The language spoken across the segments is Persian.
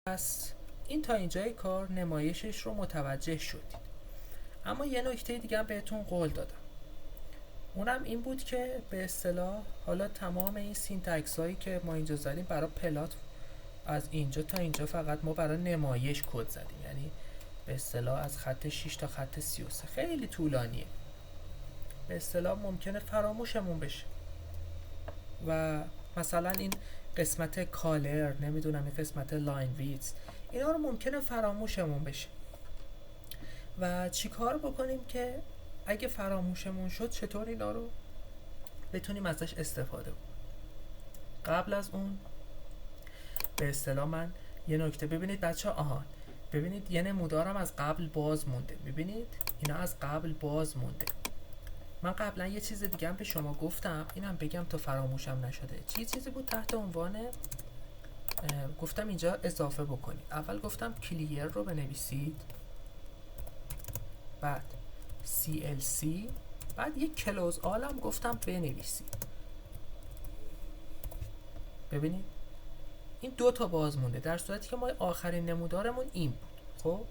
پس این تا اینجای کار نمایشش رو متوجه شدید. اما یه نکته دیگه هم بهتون قول دادم، اونم این بود که به اصطلاح حالا تمام این سینتکس هایی که ما اینجا زدیم برای پلات از اینجا تا اینجا فقط ما برای نمایش کد زدیم، یعنی به اصطلاح از خط 6 تا خط 33 خیلی طولانیه، به اصطلاح ممکنه فراموشمون بشه و مثلا این قسمت کالر، نمیدونم این قسمت لاین ویدث، اینا رو ممکنه فراموشمون بشه و چی کار بکنیم که اگه فراموشمون شد چطور اینا رو بتونیم ازش استفاده کنیم. قبل از اون به اصطلاح من یه نکته، ببینید بچه ها، ببینید یه نمودارم از قبل باز مونده، ببینید اینا از قبل باز مونده. من قبلا یه چیز دیگه هم به شما گفتم، اینم بگم تا فراموشم نشده. چیزی بود تحت عنوان گفتم اینجا اضافه بکنید. اول گفتم کلیر رو بنویسید، بعد CLC، بعد یک کلوز آل هم گفتم بنویسید. ببینید این دو تا باز مونده، در صورتی که ما آخرین نمودارمون این بود. خب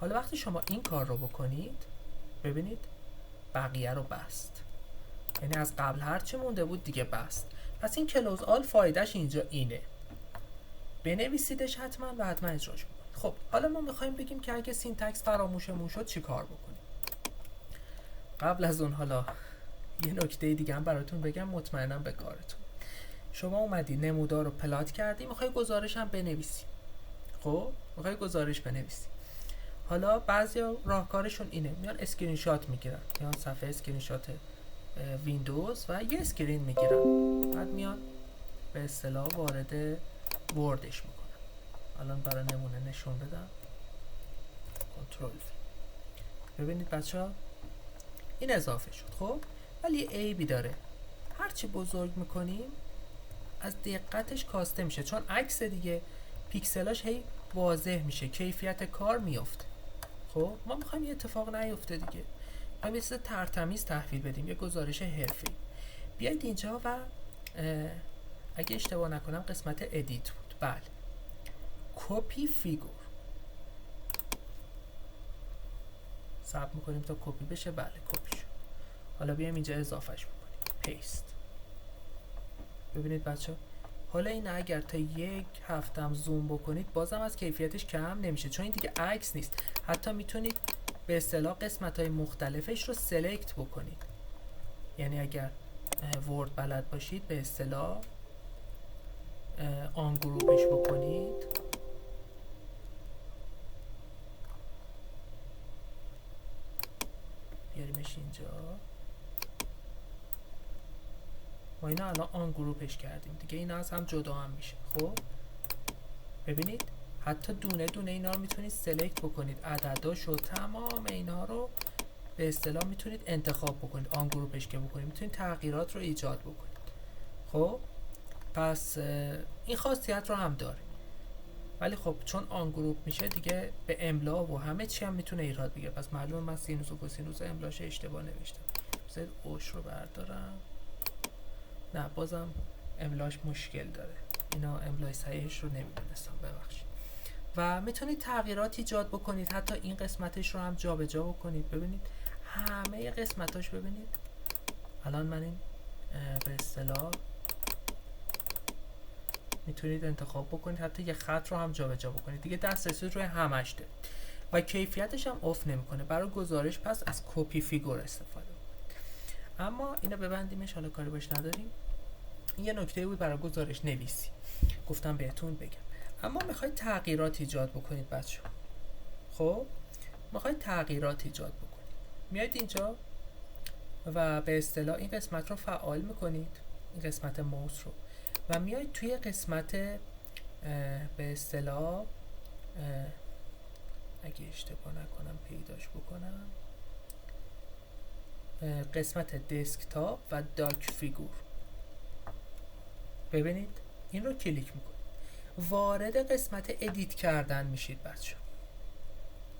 حالا وقتی شما این کار رو بکنید، ببینید بقیه رو بست، یعنی از قبل هرچی مونده بود دیگه بست. پس این کلوز آل فایدهش اینجا اینه، بنویسیدش حتما و حتما اجراش بکنید. خب حالا ما میخوایم بگیم که اگه سینتکس فراموشمون شد چی کار بکنیم. قبل از اون حالا یه نکته دیگه هم براتون بگم، مطمئنم به کارتون. شما اومدی نمودار رو پلات کردی، میخوای گزارش هم بنویسی. خب میخوای گزارش بنویسی. حالا بعضیا راهکارشون اینه، میان اسکرین شات میگیرن، میان صفحه اسکرین شات ویندوز و یه اسکرین میگیرن، بعد میان به اصطلاح وارد وردش میکنن. الان برای نمونه نشون بدم، کنترل V. ببینید بچه‌ها این اضافه شد. خب ولی یه عیبی داره، هرچی بزرگ میکنیم از دقتش کاسته میشه، چون عکس دیگه پیکسلاش هی واضح میشه، کیفیت کار میفته. خب ما میخوایم یه اتفاق نیفته دیگه، میخوایم یه چیز ترتمیز تحویل بدیم، یه گزارش حرفه‌ای. بیاید اینجا و اگه اشتباه نکنم قسمت ادیت بود، بله، کپی فیگور، ثبت میکنیم تا کپی بشه، بله کپی شد. حالا بیایم اینجا اضافهش بکنیم، پیست. ببینید بچه، حالا این اگر تا یک هفتم زوم بکنید بازم از کیفیتش کم نمیشه، چون این دیگه عکس نیست. حتی میتونید به اصطلاح قسمت‌های مختلفش رو سلکت بکنید، یعنی اگر ورد بلد باشید به اصطلاح آن گروپش بکنید. بیاریمش اینجا، ما اینا الان آن گروپش کردیم دیگه، اینا از هم جدا هم میشه. خب ببینید حتی دونه دونه اینا رو میتونید سلکت بکنید، عدداش و تمام اینا رو به اصطلاح میتونید انتخاب بکنید، آن گروپش که بکنید میتونید تغییرات رو ایجاد بکنید. خب پس این خاصیت رو هم داره، ولی خب چون آن گروپ میشه دیگه به املا و همه چی هم میتونه ایراد بگیره. پس معلومه من سینوس و کوسینوس املاش اشتباه نوشتم. بذارید اوش رو بردارم، نه بازم املاش مشکل داره، اینا املای صحیحش رو نمیدونستم، ببخشید. و میتونید تغییرات ایجاد بکنید، حتی این قسمتش رو هم جابجا بکنید. ببینید همه قسمتاش، ببینید الان من این به اصطلاح میتونید انتخاب بکنید، حتی یه خط رو هم جابجا بکنید دیگه، دسترسی روی همش دارید و کیفیتش هم افت نمیکنه. برای گزارش پس از کپی فیگور استفاده بکنید. اما اینو ببندیمش، حالا کاری باش نداریم. این یه نکته بود برای گزارش نویسی، گفتم بهتون بگم. اما میخواید تغییرات ایجاد بکنید بچه، خب میخواید تغییرات ایجاد بکنید، میایید اینجا و به اصطلاح این قسمت رو فعال میکنید، این قسمت ماوس رو، و میایید توی قسمت به اصطلاح اگه اشتباه نکنم پیداش بکنم، قسمت دسکتاپ و داک فیگور. ببینید این رو کلیک میکنید، وارد قسمت ادیت کردن میشید بچه.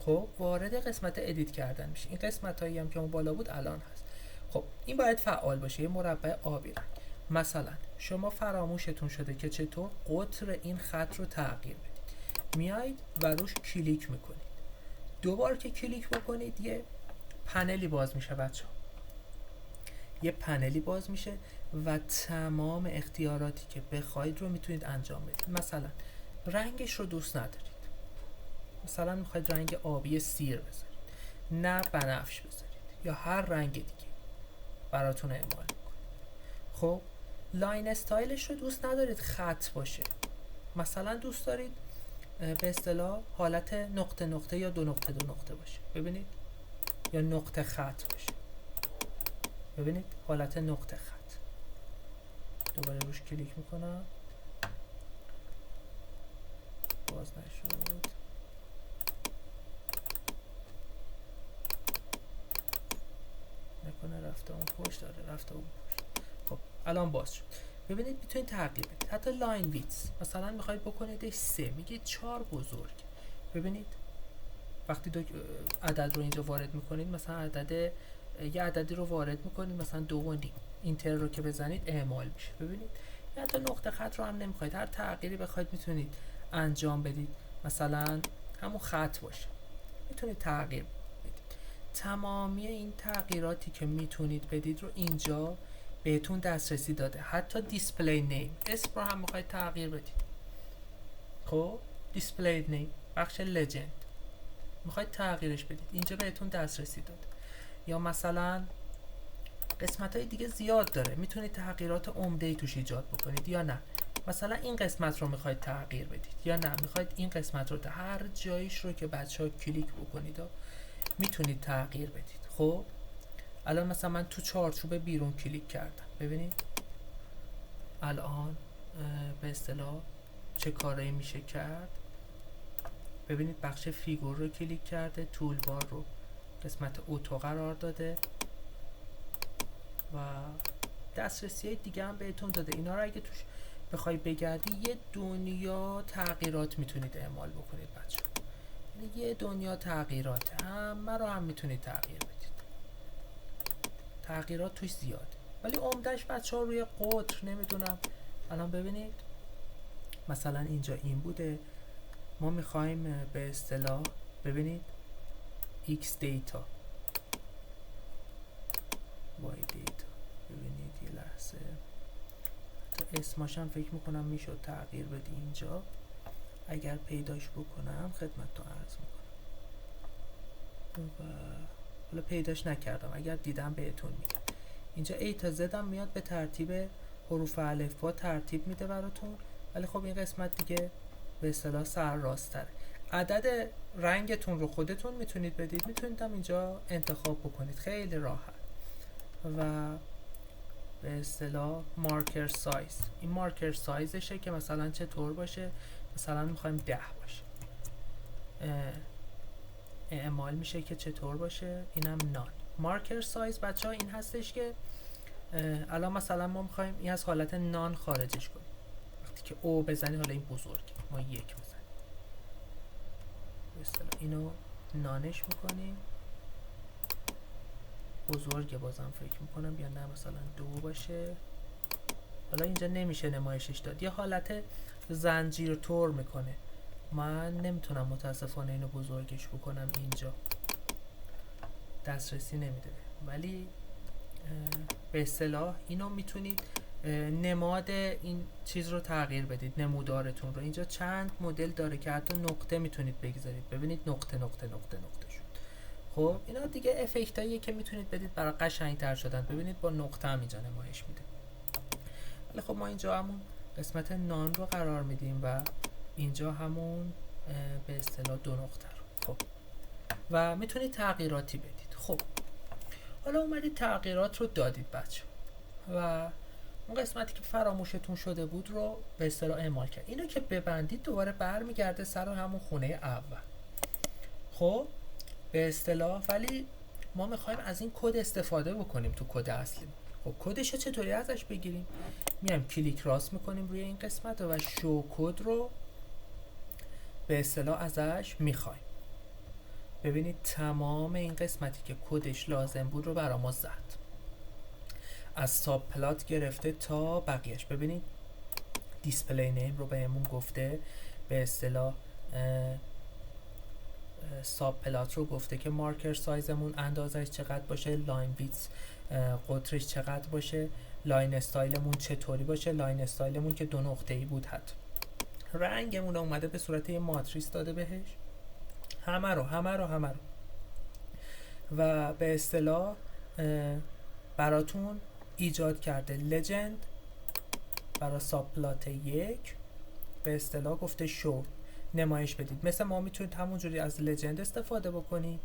خب وارد قسمت ادیت کردن میشید، این قسمت هایی هم که اون بالا بود الان هست. خب این باید فعال باشه، یه مربع آبی رنگ. مثلا شما فراموشتون شده که چطور قطر این خط رو تغییر بدید، میایید و روش کلیک میکنید. دوبار که کلیک بکنید یه پنلی باز میشه بچه ها، یه پنلی باز میشه و تمام اختیاراتی که بخواید رو میتونید انجام بدید. مثلا رنگش رو دوست ندارید، مثلا میخواید رنگ آبی سیر بذارید، نه بنفش بذارید، یا هر رنگ دیگه براتون اعمال میکنه. خب لاین استایلش رو دوست ندارید خط باشه، مثلا دوست دارید به اصطلاح حالت نقطه نقطه یا دو نقطه دو نقطه باشه، ببینید، یا نقطه خط باشه، ببینید حالت نقطه خط. دوباره روش کلیک میکنم، باز نشد، نکنه رفته اون پشت، داره رفته اون پشت. خب الان باز شد، ببینید میتونید تغییر بدید. حتی لاین ویدث مثلا میخواید بکنیدش 3، میگید 4 بزرگ، ببینید وقتی عدد رو اینجا وارد میکنید، مثلا یه عددی رو وارد میکنید، مثلا 2.5، اینتر رو که بزنید اعمال میشه، ببینید. یا حتی نقطه خط رو هم نمیخواید، هر تغییری بخواید میتونید انجام بدید، مثلا همون خط باشه، میتونید تغییر بدید. تمامی این تغییراتی که میتونید بدید رو اینجا بهتون دسترسی داده. حتی دیسپلی نیم، اسم رو هم میخواید تغییر بدید، خب دیسپلی نیم بخش لجند میخواید تغییرش بدید، اینجا بهتون دسترسی داده. یا مثلا قسمت های دیگه زیاد داره، میتونید تغییرات عمده‌ای توش ایجاد بکنید، یا نه مثلا این قسمت رو میخواید تغییر بدید، یا نه میخواید این قسمت رو، هر جایش رو که بچه ها کلیک بکنید میتونید تغییر بدید. خب الان مثلا من تو چارچوب بیرون کلیک کردم، ببینید الان به اصطلاح چه کارایی میشه کرد. ببینید بخش فیگور رو کلیک کرده، تول بار رو قسمت اوتو قرار داده و دسترسی دیگه هم بهتون داده. اینا رو اگه توش بخوای بگردی یه دنیا تغییرات میتونید اعمال بکنید بچه، یعنی یه دنیا تغییرات، همه رو هم میتونید تغییر بدید. تغییرات توش زیاده، ولی عمدهش بچه ها روی قطر، نمیدونم الان ببینید مثلا اینجا این بوده، ما میخوایم به اصطلاح ببینید x دیتا y دیتا، ببینید یه لحظه تا اسماش هم فکر میکنم میشد تغییر بدی اینجا، اگر پیداش بکنم خدمت تو عرض میکنم و حالا پیداش نکردم، اگر دیدم بهتون میگم. اینجا A تا Z هم میاد به ترتیب حروف الفبا ترتیب میده براتون، ولی خب این قسمت دیگه به اصطلاح سر راست تره. عدد رنگتون رو خودتون میتونید بدید، میتونید هم اینجا انتخاب بکنید، خیلی راحت. و به اصطلاح مارکر سایز، این مارکر سایزشه که مثلا چطور باشه، مثلا میخوایم 10 باشه، اعمال میشه که چطور باشه، اینم نان. مارکر سایز بچه ها این هستش که الان مثلا ما میخوایم این از حالت نان خارجش کنیم، وقتی که او بزنی حالا این بزرگ ما 1 بزنیم، به اصطلاح اینو نانش میکنیم، بزرگه بازم فکر میکنم، یا نه مثلا 2 باشه، حالا اینجا نمیشه نمایشش داد، یه حالت زنجیر طور میکنه، من نمیتونم متاسفانه اینو بزرگش بکنم، اینجا دسترسی نمیده، ولی به اصطلاح اینو میتونید نماد این چیز رو تغییر بدید، نمودارتون رو. اینجا چند مدل داره که حتی نقطه میتونید بگذارید، ببینید نقطه نقطه نقطه نقطه شد. خب اینا دیگه افکتاییه که میتونید بدید برای قشنگتر شدن، ببینید با نقطه هم اینجا نمایش میده. ولی خب ما اینجا همون قسمت نان رو قرار میدیم و اینجا همون به اصطلاح 2 نقطه رو. خب و میتونید تغییراتی بدید. خب حالا اومدید تغییرات رو دادید بچه و اون قسمتی که فراموشتون شده بود رو به اصطلاح اعمال کرد. اینو که ببندید دوباره برمیگرده سر همون خونه اول. خب به اصطلاح ولی ما میخوایم از این کد استفاده بکنیم تو کد اصلی. خب کدش رو چطوری ازش بگیریم؟ میایم کلیک راست میکنیم روی این قسمت و شو کد رو به اصطلاح ازش میخوایم. ببینید تمام این قسمتی که کدش لازم بود رو برای ما زد، از ساب پلات گرفته تا بقیهش. ببینید دیسپلی نیم رو بهمون گفته به اصطلاح ساب پلات رو گفته که مارکر سایزمون اندازش چقدر باشه، لاین ویدث قطرش چقدر باشه، لاین استایلمون چطوری باشه. لاین استایلمون که 2 نقطه‌ای بود، حتی رنگمون اومده به صورت یه ماتریس داده بهش، همه رو و به اصطلاح براتون ایجاد کرده لجند برای ساب پلات 1. به اصطلاح گفته شو نمایش بدید. مثل ما میتونید همونجوری از لجند استفاده بکنید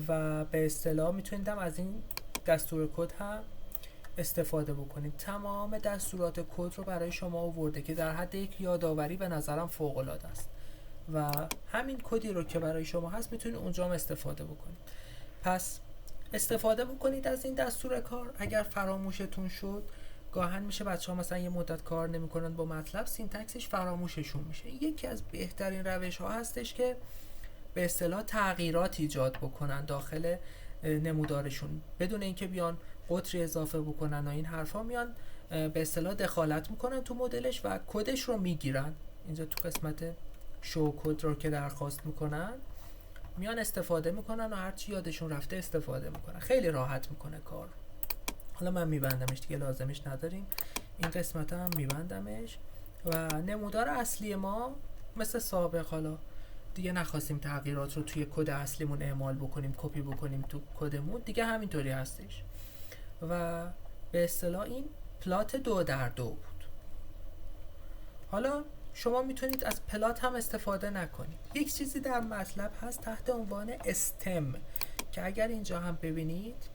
و به اصطلاح میتونید هم از این دستور کد هم استفاده بکنید. تمام دستورات کد رو برای شما آورده که در حد یک یادآوری به نظرم فوق العاده است و همین کدی رو که برای شما هست میتونید اونجا هم استفاده بکنید. پس استفاده بکنید از این دستور کار. اگر فراموشتون شد، گاهن میشه بچه‌ها مثلا یه مدت کار نمی‌کنن با مطلب، سینتکسش فراموششون میشه. یکی از بهترین روش‌ها هستش که به اصطلاح تغییرات ایجاد بکنن داخل نمودارشون بدون اینکه بیان قطری اضافه بکنن و این حرفا، میان به اصطلاح دخالت میکنن تو مدلش و کدش رو میگیرن. اینجا تو قسمت شو کد رو که درخواست میکنن میان استفاده میکنن و هرچی یادشون رفته استفاده میکنن. خیلی راحت میکنه کار. حالا من میبندمش دیگه، لازمش نداریم. این قسمت هم میبندمش و نمودار اصلی ما مثل سابق حالا دیگه نخواستیم تغییرات رو توی کد اصلیمون اعمال بکنیم، کپی بکنیم تو کدمون، دیگه همینطوری هستش و به اصطلاح این پلات 2x2 بود. حالا شما میتونید از پلات هم استفاده نکنید. یک چیزی در مطلب هست تحت عنوان استم که اگر اینجا هم ببینید